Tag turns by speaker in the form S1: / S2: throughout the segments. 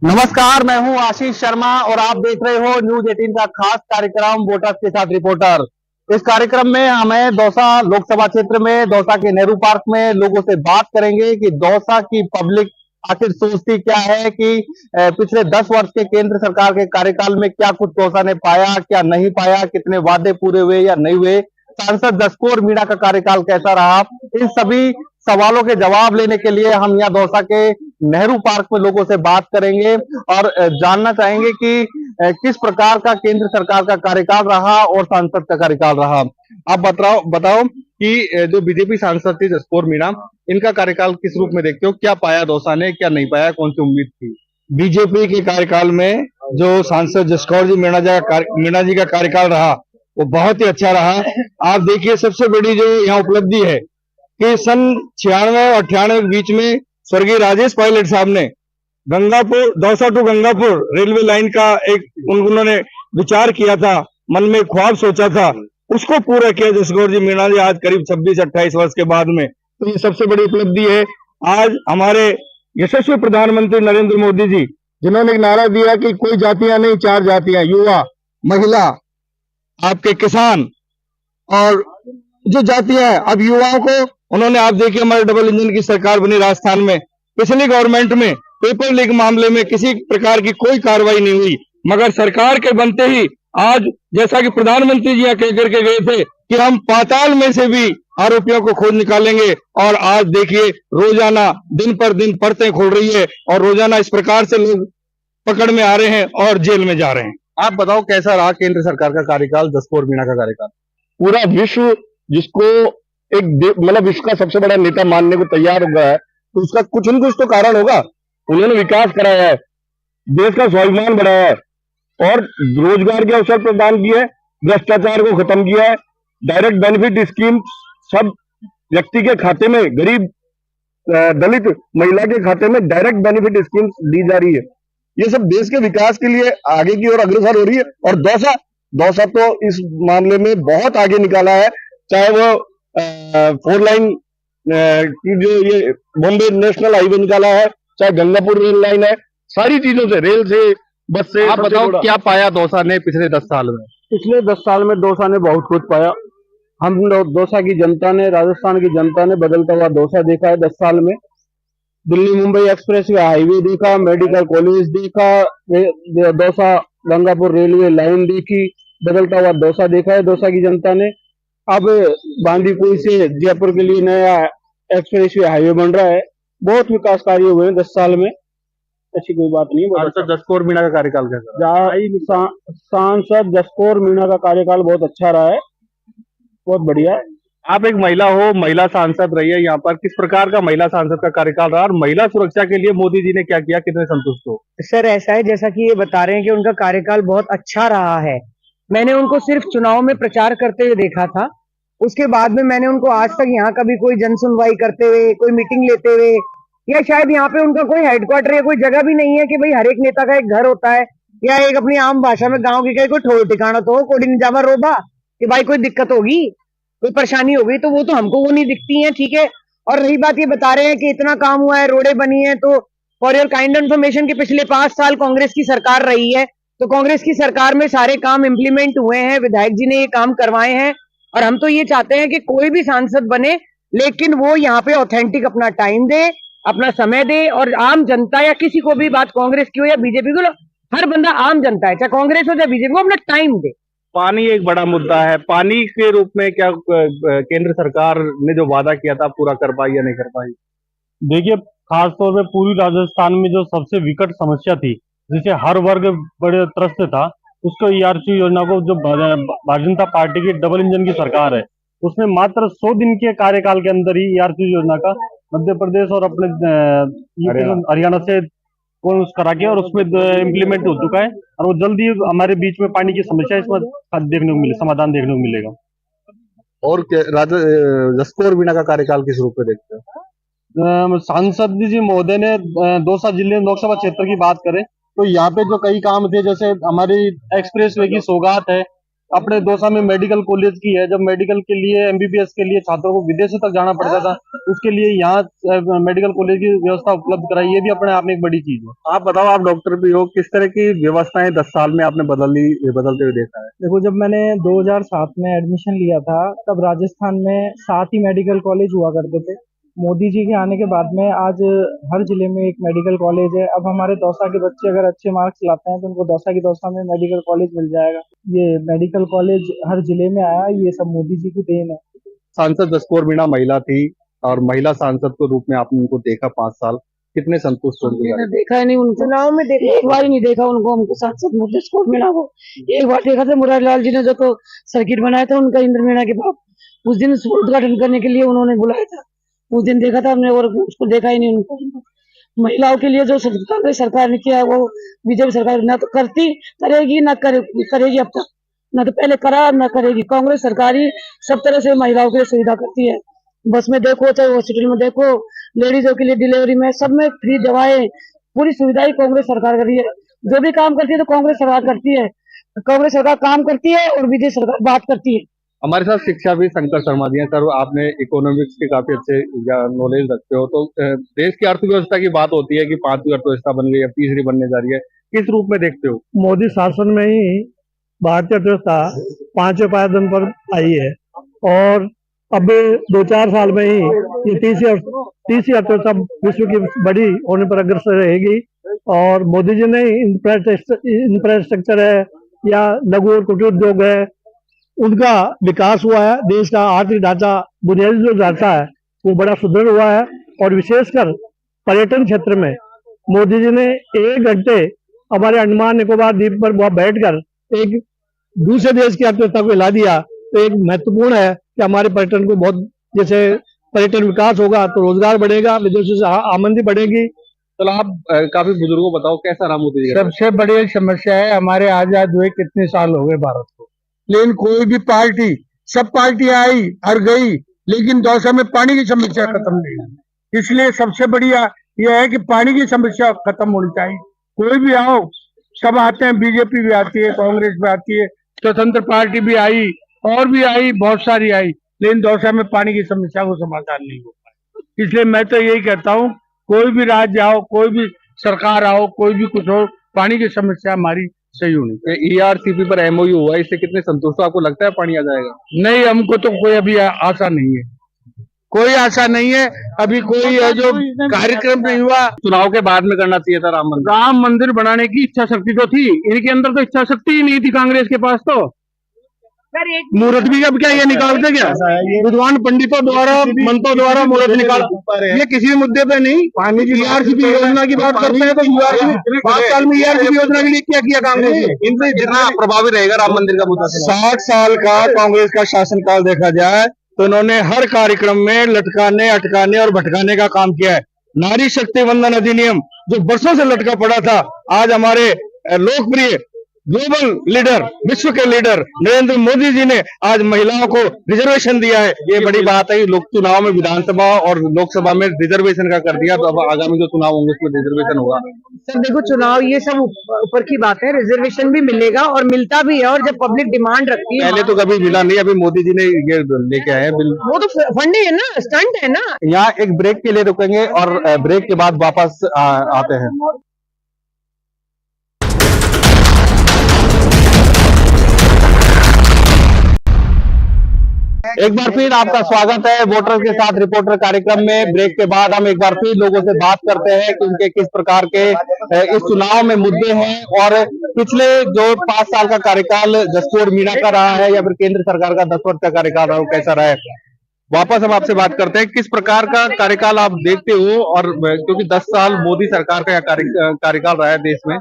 S1: नमस्कार, मैं हूं आशीष शर्मा और आप देख रहे हो न्यूज 18 का खास कार्यक्रम वोटर्स के साथ रिपोर्टर। इस कार्यक्रम में हमें दौसा लोकसभा क्षेत्र में दौसा के नेहरू पार्क में लोगों से बात करेंगे कि दौसा की पब्लिक आखिर सोचती क्या है कि पिछले 10 वर्ष के केंद्र सरकार के कार्यकाल में क्या कुछ दौसा ने पाया, क्या नहीं पाया, कितने वादे पूरे हुए या नहीं हुए, सांसद जसकौर मीणा का कार्यकाल कैसा रहा। इन सभी सवालों के जवाब लेने के लिए हम यहाँ दौसा के नेहरू पार्क में लोगों से बात करेंगे और जानना चाहेंगे कि किस प्रकार का केंद्र सरकार का कार्यकाल रहा और सांसद का कार्यकाल रहा। आप बताओ बताओ कि जो बीजेपी सांसद थी जसकौर मीणा, इनका कार्यकाल किस रूप में देखते हो? क्या पाया दौसा ने, क्या नहीं पाया, कौन सी उम्मीद थी?
S2: बीजेपी के कार्यकाल में जो सांसद जसकौर जी मीणा जी का कार्यकाल रहा वो बहुत ही अच्छा रहा। आप देखिए, सबसे बड़ी जो यहाँ उपलब्धि है कि सन 96 और 98 के बीच में स्वर्गीय राजेश पायलट साहब ने Gangapur Dausa to Gangapur railway line का एक उन्होंने विचार किया था, मन में ख्वाब सोचा था, उसको पूरा किया जसकौर जी मीणा जी आज करीब 26-28 वर्ष के बाद में। तो ये सबसे बड़ी उपलब्धि है। आज हमारे यशस्वी प्रधानमंत्री नरेंद्र मोदी जी, जिन्होंने एक नारा दिया कि कोई जातियां नहीं, 4 जातियां, युवा, महिला, आपके किसान और जो जातियां हैं, अब युवाओं को उन्होंने, आप देखिए हमारे डबल इंजन की सरकार बनी राजस्थान में। पिछली गवर्नमेंट में पेपर लीक मामले में किसी प्रकार की कोई कार्रवाई नहीं हुई, मगर सरकार के बनते ही आज जैसा कि प्रधानमंत्री जी यहाँ कह करके गए थे कि हम पाताल में से भी आरोपियों को खोज निकालेंगे, और आज देखिए रोजाना दिन पर दिन परतें खुल रही है और रोजाना इस प्रकार से लोग पकड़ में आ रहे हैं और जेल में जा रहे हैं।
S1: आप बताओ कैसा रहा केंद्र सरकार का कार्यकाल, जसकौर मीणा का कार्यकाल?
S2: पूरा विश्व जिसको एक मतलब विश्व का सबसे बड़ा नेता मानने को तैयार हो गया है, तो उसका कुछ न कुछ तो कारण होगा। उन्होंने विकास कराया है, देश का स्वाभिमान बढ़ाया है और रोजगार के अवसर प्रदान किए हैं, भ्रष्टाचार को खत्म किया है, डायरेक्ट बेनिफिट स्कीम सब व्यक्ति के खाते में, गरीब दलित महिला के खाते में डायरेक्ट बेनिफिट स्कीम दी जा रही है। ये सब देश के विकास के लिए आगे की ओर अग्रसर हो रही है। और दौसा तो इस मामले में बहुत आगे निकाला है, चाहे वो 4 लाइन की जो ये बॉम्बे नेशनल हाईवे निकाला है, चाहे गंगापुर रेल लाइन है, सारी चीजों से, रेल से, बस से।
S1: आप बताओ क्या पाया दौसा ने पिछले 10 साल में?
S3: पिछले 10 साल में दौसा ने बहुत कुछ पाया। हम दौसा की जनता ने, राजस्थान की जनता ने बदलता हुआ दौसा देखा है 10 साल में। Delhi Mumbai express way highway देखा, मेडिकल कॉलेज देखा, दौसा गंगापुर रेलवे लाइन देखी, बदलता हुआ दौसा देखा है दौसा की जनता ने। अब बांदीकुई से जयपुर के लिए नया एक्सप्रेस वे हाईवे बन रहा है। बहुत विकास कार्य हुए हैं 10 साल में, ऐसी कोई बात नहीं।
S1: सांसद जसकौर मीणा का कार्यकाल कैसा?
S3: सांसद जसकौर मीणा का कार्यकाल बहुत अच्छा रहा है, बहुत बढ़िया।
S1: आप एक महिला हो, महिला सांसद रही है यहाँ पर, किस प्रकार का महिला सांसद का कार्यकाल रहा और महिला सुरक्षा के लिए मोदी जी ने क्या किया, कितने संतुष्ट हो?
S4: सर ऐसा है जैसा कि ये बता रहे हैं कि उनका कार्यकाल बहुत अच्छा रहा है। मैंने उनको सिर्फ चुनाव में प्रचार करते हुए देखा था, उसके बाद में मैंने उनको आज तक यहाँ कभी कोई जन सुनवाई करते हुए, कोई मीटिंग लेते हुए, या शायद यहाँ पे उनका कोई हेडक्वार्टर या कोई जगह भी नहीं है कि भाई हर एक नेता का एक घर होता है, या एक अपनी आम भाषा में गाँव की कोई ठोर ठिकाना तो हो, कोडिंग जावा रोबा कि भाई कोई दिक्कत होगी, कोई परेशानी होगी, तो वो तो हमको वो नहीं दिखती है। ठीक है। और रही बात, ये बता रहे हैं कि इतना काम हुआ है, रोडें बनी है, तो फॉर योर काइंड इन्फॉर्मेशन के पिछले 5 साल कांग्रेस की सरकार रही है, तो कांग्रेस की सरकार में सारे काम इंप्लीमेंट हुए हैं, विधायक जी ने ये काम करवाए हैं। और हम तो ये चाहते हैं कि कोई भी सांसद बने, लेकिन वो यहाँ पे ऑथेंटिक अपना टाइम दे, अपना समय दे, और आम जनता या किसी को भी, बात कांग्रेस की हो या बीजेपी को, हर बंदा आम जनता है, चाहे कांग्रेस हो चाहे बीजेपी को, अपना टाइम दे।
S1: पानी एक बड़ा मुद्दा है, पानी के रूप में क्या केंद्र सरकार ने जो वादा किया था पूरा कर पाई या नहीं कर पाई?
S3: देखिए, खासतौर पे पूरी राजस्थान में जो सबसे विकट समस्या थी, जिसे हर वर्ग बड़े त्रस्त था, उसको ईआरसी योजना को, जो भारतीय जनता पार्टी की डबल इंजन की सरकार है, उसने मात्र 100 दिन के कार्यकाल के अंदर ही ईआरसी योजना का मध्य प्रदेश और अपने हरियाणा से करा के, और उसमें इम्प्लीमेंट हो चुका है, और वो जल्दी हमारे बीच में पानी की समस्या इसमें देखने को मिले, समाधान देखने को मिलेगा।
S1: और जसकौर मीणा का कार्यकाल किस रूप में देखते हैं?
S3: सांसद जी महोदय ने दौसा जिले लोकसभा क्षेत्र की बात करें तो यहाँ पे जो कई काम थे, जैसे हमारी एक्सप्रेसवे की सौगात है, अपने दौसा में मेडिकल कॉलेज की है। जब मेडिकल के लिए एमबीबीएस के लिए छात्रों को विदेशों तक जाना पड़ता था, उसके लिए यहाँ मेडिकल कॉलेज की व्यवस्था उपलब्ध कराई, ये भी अपने आप में एक बड़ी चीज है।
S1: आप बताओ, आप डॉक्टर भी हो, किस तरह की व्यवस्थाएं 10 साल में आपने बदलते हुए देखा है?
S3: देखो, जब मैंने 2007 में एडमिशन लिया था, तब राजस्थान में 7 ही मेडिकल कॉलेज हुआ करते थे। मोदी जी के आने के बाद में आज हर जिले में एक मेडिकल कॉलेज है। अब हमारे दौसा के बच्चे अगर अच्छे मार्क्स लाते हैं तो उनको दौसा में मेडिकल कॉलेज मिल जाएगा। ये मेडिकल कॉलेज हर जिले में आया, ये सब मोदी जी की देन है।
S1: सांसद जसकौर मीणा महिला थी और महिला सांसद के रूप में आपने उनको देखा 5 साल, कितने संतुष्ट होंगे?
S5: मैंने देखा ही नहीं उनको, चुनाव में देखा, एक बार ही नहीं देखा उनको, हमको सांसद जसकौर मीणा को एक बार देखा था। मुरारी लाल जी ने जो तो सर्किट बनाया था उनका, इंद्र मीणा के बाप, उस दिन उद्घाटन करने के लिए उन्होंने बुलाया था, उस दिन देखा था हमने, और उसको देखा ही नहीं उनको। महिलाओं के लिए जो कांग्रेस सरकार ने किया वो बीजेपी सरकार ना तो करती करेगी ना करेगी अब तक, ना तो पहले करा ना करेगी। कांग्रेस सरकार ही सब तरह से महिलाओं के लिए सुविधा करती है। बस में देखो, चाहे हॉस्पिटल में देखो, लेडीजों के लिए डिलीवरी में, सब में फ्री दवाएं, पूरी सुविधाएं कांग्रेस सरकार कर रही है। जो भी काम करती है तो कांग्रेस सरकार करती है। कांग्रेस सरकार काम करती है और बीजेपी सरकार बात करती है।
S1: हमारे साथ शिक्षा भी शंकर शर्मा जी हैं। सर, आपने इकोनॉमिक्स के काफी अच्छे नॉलेज रखते हो, तो देश की अर्थव्यवस्था की बात होती है कि 5वीं अर्थव्यवस्था बन गई, अब तीसरी बनने जा रही है, किस रूप में देखते हो?
S3: मोदी शासन में ही भारतीय अर्थव्यवस्था 5वें पायदान पर आई है और अब 2-4 साल में ही ये तीसरी अर्थव्यवस्था विश्व की बड़ी होने पर अग्रसर रहेगी। और मोदी जी ने इंफ्रास्ट्रक्चर है या लघु और कुटीर उद्योग है, उनका विकास हुआ है। देश का आर्थिक ढांचा, बुनियादी जो ढांचा है वो बड़ा सुदृढ़ हुआ है। और विशेषकर पर्यटन क्षेत्र में मोदी जी ने 1 घंटे हमारे अंडमान निकोबार द्वीप पर वहां बैठकर एक दूसरे देश की अर्थव्यवस्था को हिला दिया। तो एक महत्वपूर्ण है कि हमारे पर्यटन को बहुत, जैसे पर्यटन विकास होगा तो रोजगार बढ़ेगा, विदेशों से आमदनी बढ़ेगी।
S1: चलो, आप काफी बुजुर्गों को बताओ, कैसा रहा मोदी जी का?
S3: सबसे बड़ी समस्या है हमारे आजाद हुए कितने साल हो गए भारत को, लेकिन कोई भी पार्टी, सब पार्टियां आई और गई, लेकिन दौसा में पानी की समस्या खत्म नहीं हुई। इसलिए सबसे बढ़िया यह है कि पानी की समस्या खत्म होनी चाहिए। कोई भी आओ, सब आते हैं, बीजेपी भी आती है, कांग्रेस भी आती है, स्वतंत्र पार्टी भी आई और भी आई, बहुत सारी आई, लेकिन दौसा में पानी की समस्या को समाधान नहीं हो पाया। इसलिए मैं तो यही कहता हूँ, कोई भी राज्य आओ, कोई भी सरकार आओ, कोई भी कुछ हो, पानी की समस्या हमारी सही होनी।
S1: ERCP पर MOU हुआ, इससे कितने संतुष्ट हो? आपको लगता है पानी आ जाएगा?
S3: नहीं, हमको तो कोई अभी आशा नहीं है, कोई आशा नहीं है। अभी कोई है जो कार्यक्रम नहीं हुआ।
S1: चुनाव के बाद में करना चाहिए था
S3: राम मंदिर बनाने की इच्छा शक्ति तो थी, इनके अंदर तो इच्छा शक्ति ही नहीं थी कांग्रेस के पास। तो मुहूर्त भी अब क्या ये निकालते क्या, विद्वान पंडितों द्वारा, मंत्रों द्वारा मुहूर्त निकाल, ये किसी भी मुद्दे पे नहीं। पानी की ERCP योजना की बात करते हैं तो 5 साल में ERCP योजना के लिए क्या किया कांग्रेस ने?
S1: इनसे जितना प्रभावी रहेगा राम मंदिर का मुद्दा?
S2: 60 साल का कांग्रेस का शासनकाल देखा जाए तो इन्होंने हर कार्यक्रम में लटकाने, अटकाने और भटकाने का काम किया है। नारी शक्ति वंदन अधिनियम जो वर्षों से लटका पड़ा था, आज हमारे लोकप्रिय ग्लोबल लीडर, विश्व के लीडर नरेंद्र मोदी जी ने आज महिलाओं को रिजर्वेशन दिया है। ये बड़ी बात है। लोक चुनाव में विधानसभा और लोकसभा में रिजर्वेशन का कर दिया, तो अब आगामी जो चुनाव होंगे उसमें रिजर्वेशन होगा।
S4: सर देखो, चुनाव ये सब ऊपर की बात है, रिजर्वेशन भी मिलेगा और मिलता भी है। और जब पब्लिक डिमांड रखती है,
S1: पहले तो कभी मिला नहीं, अभी मोदी जी ने ये लेके आए हैं बिल।
S4: वो तो फंड है ना, स्टंट है ना।
S1: यहाँ एक ब्रेक के लिए रुकेंगे और ब्रेक के बाद वापस आते हैं। एक बार फिर आपका स्वागत है वोटर के साथ रिपोर्टर कार्यक्रम में। ब्रेक के बाद हम एक बार फिर लोगों से बात करते हैं कि उनके किस प्रकार के इस चुनाव में मुद्दे हैं और पिछले जो 5 साल का कार्यकाल जसकौर मीणा का रहा है या फिर केंद्र सरकार का 10 वर्ष का कार्यकाल रहा, कैसा रहा है। वापस हम आपसे बात करते हैं, किस प्रकार का कार्यकाल आप देखते हो, और क्योंकि 10 साल मोदी सरकार का कार्यकाल रहा है देश में।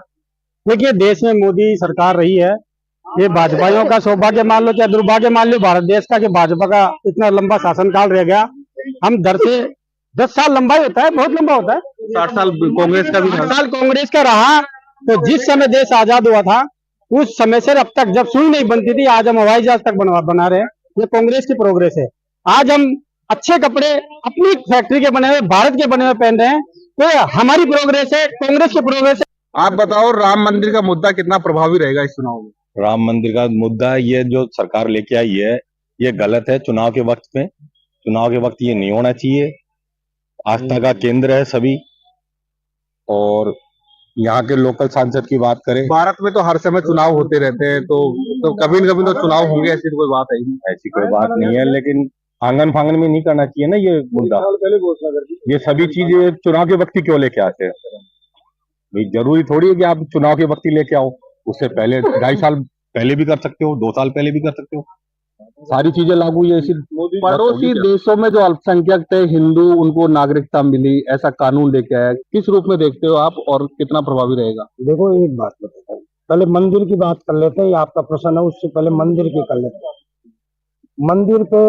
S3: देखिए, देश में मोदी सरकार रही है, ये भाजपाइयों का सौभाग्य मान लो चाहे दुर्भाग्य मान लो भारत देश का कि भाजपा का इतना लंबा शासनकाल रह गया। हम दर से 10 साल लंबा ही होता है, बहुत लंबा होता है।
S1: 60 साल कांग्रेस का भी
S3: 60 साल कांग्रेस का रहा, तो जिस समय देश आजाद हुआ था उस समय से अब तक जब सुई नहीं बनती थी, आज हम हवाई जहाज तक बना रहे हैं। ये कांग्रेस की प्रोग्रेस है। आज हम अच्छे कपड़े अपनी फैक्ट्री के बने हुए, भारत के बने हुए पहन रहे हैं, तो हमारी प्रोग्रेस है, कांग्रेस की प्रोग्रेस है।
S1: आप बताओ, राम मंदिर का मुद्दा कितना प्रभावी रहेगा इस चुनाव में?
S6: राम मंदिर का मुद्दा ये जो सरकार लेके आई है ये गलत है। चुनाव के वक्त ये नहीं होना चाहिए। आस्था का केंद्र है सभी। और यहाँ के लोकल सांसद की बात करें,
S1: भारत में तो हर समय चुनाव होते रहते हैं, तो कभी न कभी तो चुनाव होंगे, ऐसी तो कोई बात है ही नहीं।
S6: ऐसी कोई बात नहीं है, लेकिन आंगन फांगन में नहीं करना चाहिए ना ये मुद्दा। ये सभी चीजें चुनाव के वक्त ही क्यों लेके आते हैं? भाई जरूरी थोड़ी है कि आप चुनाव के वक्त ही लेके आओ। उससे पहले 2.5 साल पहले भी कर सकते हो, 2 साल पहले भी कर सकते हो। सारी चीजें लागू ये इसी
S1: पड़ोसी देशों में जो अल्पसंख्यक थे हिंदू, उनको नागरिकता मिली, ऐसा कानून लेके आया, किस रूप में देखते हो आप और कितना प्रभावी रहेगा?
S3: देखो एक बात बताता हूँ, पहले मंदिर की बात कर लेते हैं। ये आपका प्रश्न है, उससे पहले मंदिर की कर लेते हैं। मंदिर पे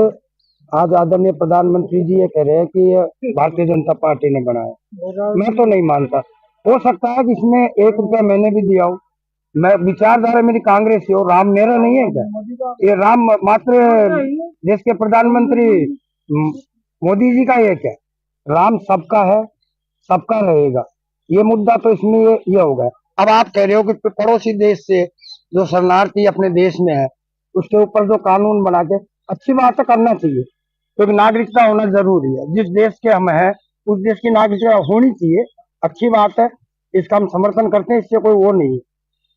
S3: आज आदरणीय प्रधानमंत्री जी ये कह रहे हैं कि ये भारतीय जनता पार्टी ने बनाया। मैं तो नहीं मानता। हो सकता है कि इसमें 1 रुपया मैंने भी दिया हो। मैं विचारधारा मेरी कांग्रेस की हो। राम मेरा नहीं है क्या? ये राम मात्र देश के प्रधानमंत्री मोदी जी का है क्या? राम सबका है, सबका रहेगा। ये मुद्दा तो इसमें ये हो गया। अब आप कह रहे हो कि पड़ोसी देश से जो शरणार्थी अपने देश में है उसके ऊपर जो कानून बना के, अच्छी बात है, करना चाहिए, क्योंकि नागरिकता होना जरूरी है। जिस देश के हम हैं उस देश की नागरिकता होनी चाहिए, अच्छी बात है, इसका हम समर्थन करते हैं, इससे कोई वो नहीं है।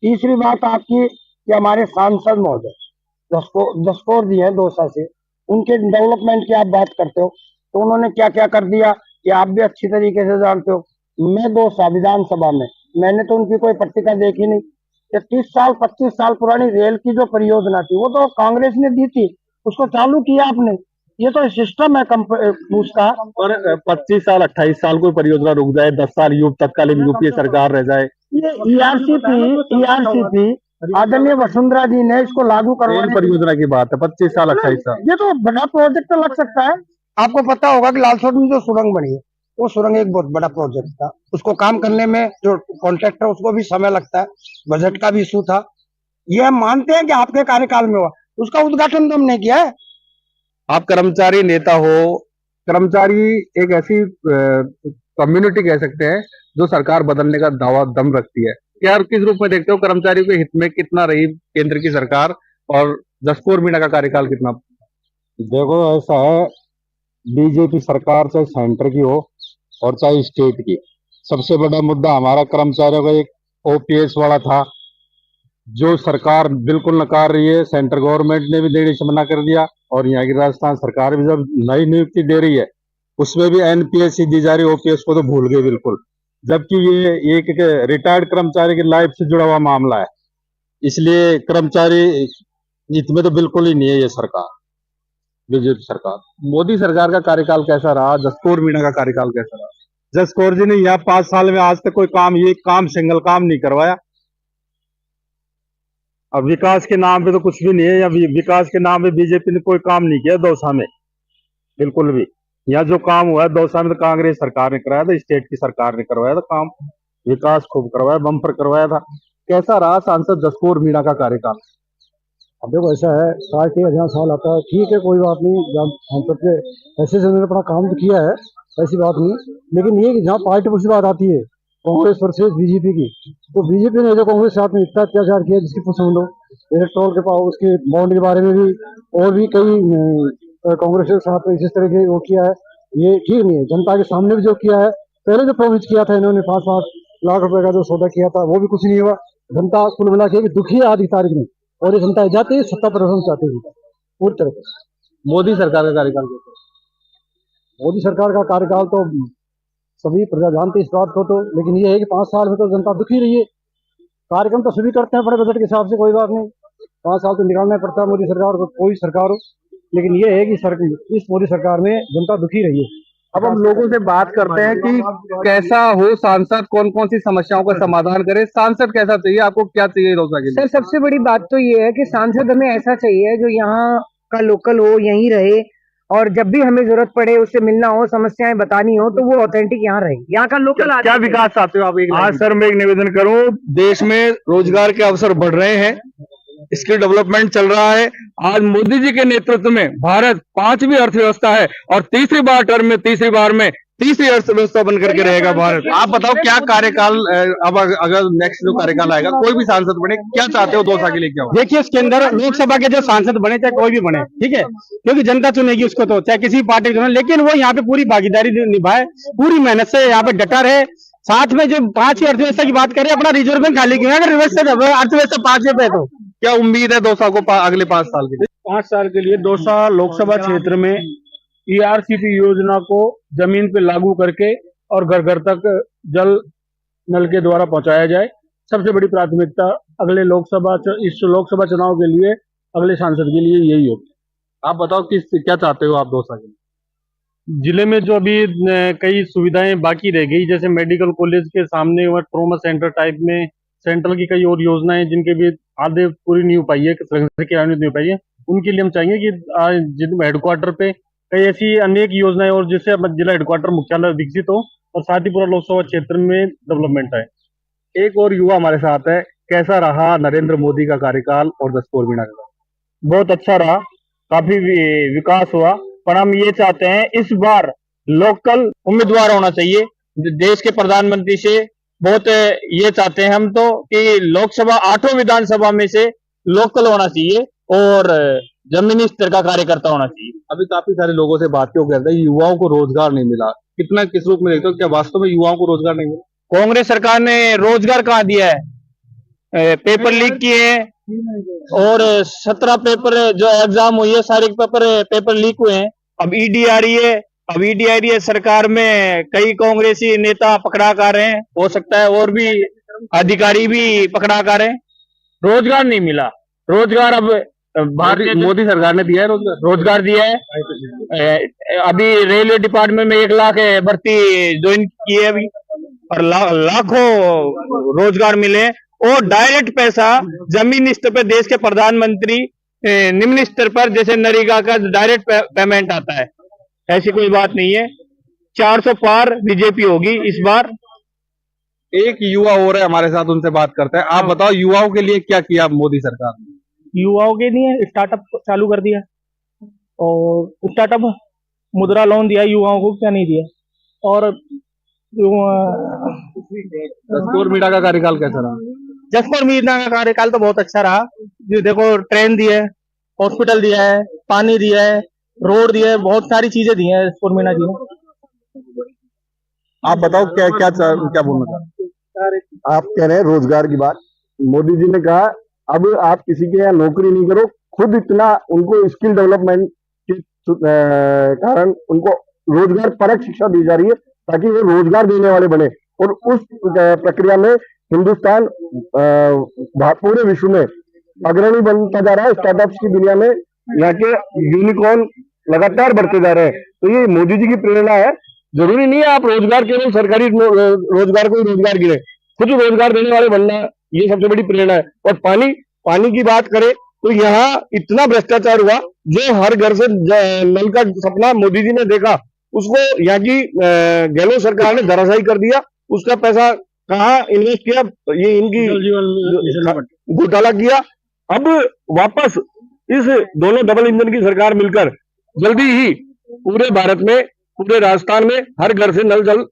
S3: तीसरी बात आपकी कि हमारे सांसद महोदय जसकौर जी हैं दौसा से, उनके डेवलपमेंट की आप बात करते हो तो उन्होंने क्या क्या कर दिया कि आप भी अच्छी तरीके से जानते हो। मैं दौसा विधानसभा में मैंने तो उनकी कोई पट्टिका देखी नहीं। ये 30 साल 25 साल पुरानी रेल की जो परियोजना थी वो तो कांग्रेस ने दी थी, उसको चालू किया आपने। ये तो सिस्टम है उसका।
S1: और 25 साल 28 साल कोई परियोजना रुक जाए, 10 साल तत्कालीन यूपीए सरकार रह जाए,
S3: ये ईआरसीपी आदरणीय वसुंधरा जी ने इसको लागू करवाने
S1: परियोजना की बात है। 25 साल 28 साल
S3: ये तो बड़ा प्रोजेक्ट लग सकता है। आपको पता होगा कि लालसोट में जो सुरंग बनी है वो सुरंग एक बहुत बड़ा प्रोजेक्ट था। उसको काम करने में जो कॉन्ट्रैक्टर उसको भी समय लगता है, बजट का भी इशू था। ये हम मानते हैं कि आपके कार्यकाल में हुआ, उसका उद्घाटन तो हमने किया है।
S1: आप कर्मचारी नेता हो। कर्मचारी एक ऐसी कम्युनिटी कह सकते हैं जो सरकार बदलने का दावा दम रखती है। क्या किस रूप में देखते हो? कर्मचारियों के हित में कितना रही केंद्र की सरकार और जसकौर मीणा का कार्यकाल कितना?
S2: देखो ऐसा है, बीजेपी सरकार चाहे सेंटर की हो और चाहे स्टेट की, सबसे बड़ा मुद्दा हमारा कर्मचारियों का एक ओपीएस वाला था, जो सरकार बिल्कुल नकार रही है। सेंट्रल गवर्नमेंट ने भी देने से मना कर दिया और यहाँ की राजस्थान सरकार भी जब नई नियुक्ति दे रही है उसमें भी एनपीएस ही दी जा रही है, ओपीएस को तो भूल गए बिल्कुल। जबकि ये एक रिटायर्ड कर्मचारी की लाइफ से जुड़ा हुआ मामला है, इसलिए कर्मचारी हित में तो बिल्कुल ही नहीं है ये सरकार, बीजेपी सरकार।
S1: मोदी सरकार का कार्यकाल कैसा रहा? जसकौर मीणा का कार्यकाल कैसा रहा?
S2: जसकौर जी ने यहाँ 5 साल में आज तक कोई काम, ये काम सिंगल काम नहीं करवाया। अब विकास के नाम पे तो कुछ भी नहीं है। या विकास के नाम पे बीजेपी ने कोई काम नहीं किया दौसा में, बिल्कुल भी। यहाँ जो काम हुआ है दौसा में तो कांग्रेस सरकार ने कराया था, स्टेट की सरकार ने करवाया था काम। विकास खूब करवाया, बम्पर करवाया था।
S1: कैसा रहा सांसद जसकौर मीणा का कार्यकाल?
S3: अब देखो ऐसा है, पार्टी का जहाँ साल आता है ठीक है, कोई बात नहीं, हम सबके ऐसे से उन्होंने अपना काम तो किया है, ऐसी बात नहीं। लेकिन ये कि जहाँ पार्टी पर बात आती है कांग्रेस वर्सेस बीजेपी की, तो बीजेपी ने जो कांग्रेस के साथ में इतना अत्याचार किया जिसकी पूछ हम लोग इलेक्ट्रोल के पास उसके बॉन्ड के बारे में भी और भी कई कांग्रेस के साथ इस तरह के वो किया है, ये ठीक नहीं है। जनता के सामने भी जो किया है, पहले जो प्रॉमिस किया था इन्होंने 5-5 लाख रुपए का जो सौदा किया था वो भी कुछ नहीं हुआ। जनता कुल मिला के दुखी है आज की तारीख में, और ये जनता जाती है सत्ता परिवर्तन चाहती है पूरी तरह से।
S1: मोदी सरकार का कार्यकाल कैसा?
S3: मोदी सरकार का कार्यकाल तो सभी प्रजा जानते इस बात को तो, लेकिन ये है कि 5 साल में तो जनता दुखी रही है। कार्यक्रम तो सभी करते हैं बड़े बजट के हिसाब से, कोई बात नहीं, 5 साल तो निकालना पड़ता है मोदी सरकार को, कोई सरकार हो। लेकिन ये है कि इस मोदी सरकार में जनता दुखी रही है।
S1: अब हम लोगों से बात करते हैं कि कैसा हो सांसद, कौन कौन सी समस्याओं का समाधान करे। सांसद कैसा चाहिए आपको, क्या चाहिए दौसा के लिए?
S4: सर सबसे बड़ी बात तो ये है कि सांसद हमें ऐसा चाहिए जो यहाँ का लोकल हो, यहीं रहे, और जब भी हमें जरूरत पड़े उससे मिलना हो, समस्याएं बतानी हो, तो वो ऑथेंटिक यहाँ रहे, यहाँ का लोकल।
S1: क्या विकास चाहते हो आप?
S2: आज सर मैं एक निवेदन करूं, देश में रोजगार के अवसर बढ़ रहे हैं, स्किल डेवलपमेंट चल रहा है। आज मोदी जी के नेतृत्व में भारत 5वीं अर्थव्यवस्था है और तीसरी बार में 30 अर्थव्यवस्था बन करके रहेगा भारत।
S1: आप बताओ क्या कार्यकाल अब अगर नेक्स्ट जो कार्यकाल आएगा कोई भी सांसद बने, क्या चाहते हो दौसा के लिए, क्या हो?
S3: देखिए इसके अंदर लोकसभा के जो सांसद बने चाहे कोई भी बने, ठीक है, क्योंकि जनता चुनेगी उसको, तो चाहे किसी पार्टी को, लेकिन वो यहाँ पे पूरी भागीदारी निभाए, पूरी मेहनत से यहाँ पे डटा रहे। साथ में जो 5वीं अर्थव्यवस्था की बात करें, अपना रिजर्व बैंक खाली क्यों है? अगर रिवर्स से अर्थव्यवस्था 5 पे, तो
S1: क्या उम्मीद है दौसा को अगले 5 साल के लिए?
S3: 5 साल के लिए दौसा लोकसभा क्षेत्र में ERCP योजना को जमीन पे लागू करके और घर घर तक जल नल के द्वारा पहुंचाया जाए। सबसे बड़ी प्राथमिकता अगले इस लोकसभा चुनाव के लिए, अगले सांसद के लिए यही होगी।
S1: आप बताओ क्या चाहते हो आप दौसा के लिए?
S3: जिले में जो अभी कई सुविधाएं बाकी रह गई, जैसे मेडिकल कॉलेज के सामने वह ट्रॉमा सेंटर टाइप में सेंट्रल की कई और योजनाएं जिनके भी आधे पूरी नहीं हो पाई है, नहीं हो पाई है, उनके लिए हम चाहेंगे कि जिन हेडक्वार्टर पे कई ऐसी अनेक योजनाएं और जिससे जिला हेडक्वार्टर मुख्यालय विकसित हो और साथ ही पूरा लोकसभा क्षेत्र में डेवलपमेंट आए।
S1: एक और युवा हमारे साथ है, कैसा रहा नरेंद्र मोदी का कार्यकाल और जसकौर मीणा का?
S3: बहुत अच्छा रहा, काफी विकास हुआ, पर हम ये चाहते हैं इस बार लोकल उम्मीदवार होना चाहिए। देश के प्रधानमंत्री से बहुत ये चाहते हैं हम तो कि लोकसभा 8 विधानसभा में से लोकल होना चाहिए और जमीनी स्तर का कार्यकर्ता होना चाहिए।
S1: अभी काफी सारे लोगों से बात क्यों करते हैं, युवाओं को रोजगार नहीं मिला, कितना किस रूप में देखते हो, क्या वास्तव में युवाओं को रोजगार नहीं मिला?
S3: कांग्रेस सरकार ने रोजगार कहाँ दिया है? पेपर लीक किए हैं और 17 पेपर जो एग्जाम हुई है सारे पेपर लीक हुए हैं। अब ईडी आ रही है, अब ईडी आ रही है, सरकार में कई कांग्रेसी नेता पकड़ा कर रहे हैं, हो सकता है और भी अधिकारी भी पकड़ा कर रहे हैं। रोजगार नहीं मिला, रोजगार अब भारतीय
S1: मोदी सरकार ने दिया है
S3: रोजगार दिया है। अभी रेलवे डिपार्टमेंट में 1 लाख भर्ती ज्वाइन की है अभी, और लाखों रोजगार मिले और डायरेक्ट पैसा जमीनी स्तर पर देश के प्रधानमंत्री निम्न स्तर पर जैसे नरेगा का डायरेक्ट पेमेंट आता है। ऐसी कोई बात नहीं है, 400 पार बीजेपी होगी इस बार।
S1: एक युवा हो रहे हमारे साथ, उनसे बात करते हैं। आप बताओ युवाओं के लिए क्या किया मोदी सरकार ने?
S3: युवाओं के लिए स्टार्टअप चालू कर दिया और स्टार्टअप मुद्रा लोन दिया युवाओं को, क्या नहीं दिया। और
S1: जसकौर मीणा का कार्यकाल कैसा रहा?
S3: जसकौर मीणा का कार्यकाल तो बहुत अच्छा रहा। जो देखो ट्रेन दिया है, हॉस्पिटल दिया है, पानी दिया है, रोड दिया है, बहुत सारी चीजें दी है जसकौर मीणा जी ने।
S1: आप बताओ क्या बोलना चाहते हैं?
S2: आप कह रहे हैं रोजगार की बात, मोदी जी ने कहा अब आप किसी के यहाँ नौकरी नहीं करो, खुद इतना उनको स्किल डेवलपमेंट के कारण उनको रोजगार परक शिक्षा दी जा रही है ताकि वो रोजगार देने वाले बने। और उस प्रक्रिया में हिंदुस्तान पूरे विश्व में अग्रणी बनता जा रहा है। स्टार्टअप्स की दुनिया में यहाँ के यूनिकॉर्न लगातार बढ़ते जा रहे हैं। तो ये मोदी जी की प्रेरणा है। जरूरी नहीं है आप रोजगार केवल सरकारी रोजगार को ही रोजगार गिरे, खुद रोजगार देने वाले बनना, ये सबसे बड़ी प्रेरणा है। और पानी की बात करें तो यहाँ इतना भ्रष्टाचार हुआ, जो हर घर से नल का सपना मोदी जी ने देखा उसको यहाँ की गहलोत सरकार ने धराशायी कर दिया। उसका पैसा कहाँ इन्वेस्ट किया, ये इनकी घोटाला किया। अब वापस इस दोनों डबल इंजन की सरकार मिलकर जल्दी ही पूरे भारत में, पूरे राजस्थान में हर घर से नल जल।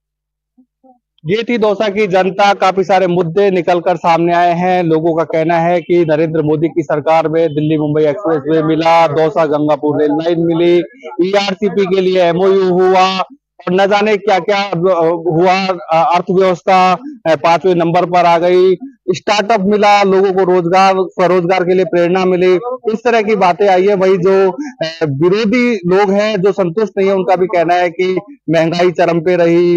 S1: ये थी दौसा की जनता, काफी सारे मुद्दे निकलकर सामने आए हैं। लोगों का कहना है कि नरेंद्र मोदी की सरकार में दिल्ली मुंबई एक्सप्रेसवे मिला, दौसा गंगापुर रेल लाइन मिली, ERCP के लिए MOU हुआ और न जाने क्या क्या हुआ। अर्थव्यवस्था 5वें नंबर पर आ गई, स्टार्टअप मिला, लोगों को स्वरोजगार के लिए प्रेरणा मिली। इस तरह की बातें आई है। वही जो विरोधी लोग हैं, जो संतुष्ट नहीं है, उनका भी कहना है कि महंगाई चरम पे रही,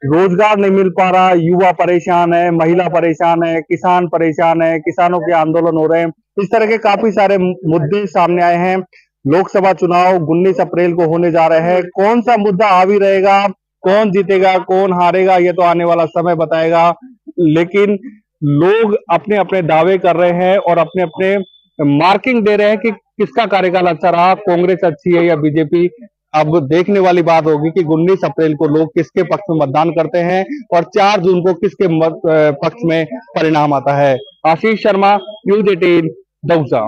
S1: रोजगार नहीं मिल पा रहा, युवा परेशान है, महिला परेशान है, किसान परेशान है, किसानों के आंदोलन हो रहे हैं। इस तरह के काफी सारे मुद्दे सामने आए हैं। लोकसभा चुनाव 19 अप्रैल को होने जा रहे हैं। कौन सा मुद्दा हावी रहेगा, कौन जीतेगा, कौन हारेगा, ये तो आने वाला समय बताएगा। लेकिन लोग अपने अपने दावे कर रहे हैं और अपने अपने मार्किंग दे रहे हैं कि किसका कार्यकाल अच्छा रहा, कांग्रेस अच्छी है या बीजेपी। अब देखने वाली बात होगी कि 19 अप्रैल को लोग किसके पक्ष में मतदान करते हैं और 4 जून को किसके पक्ष में परिणाम आता है। आशीष शर्मा, न्यूज़ 18 दौसा।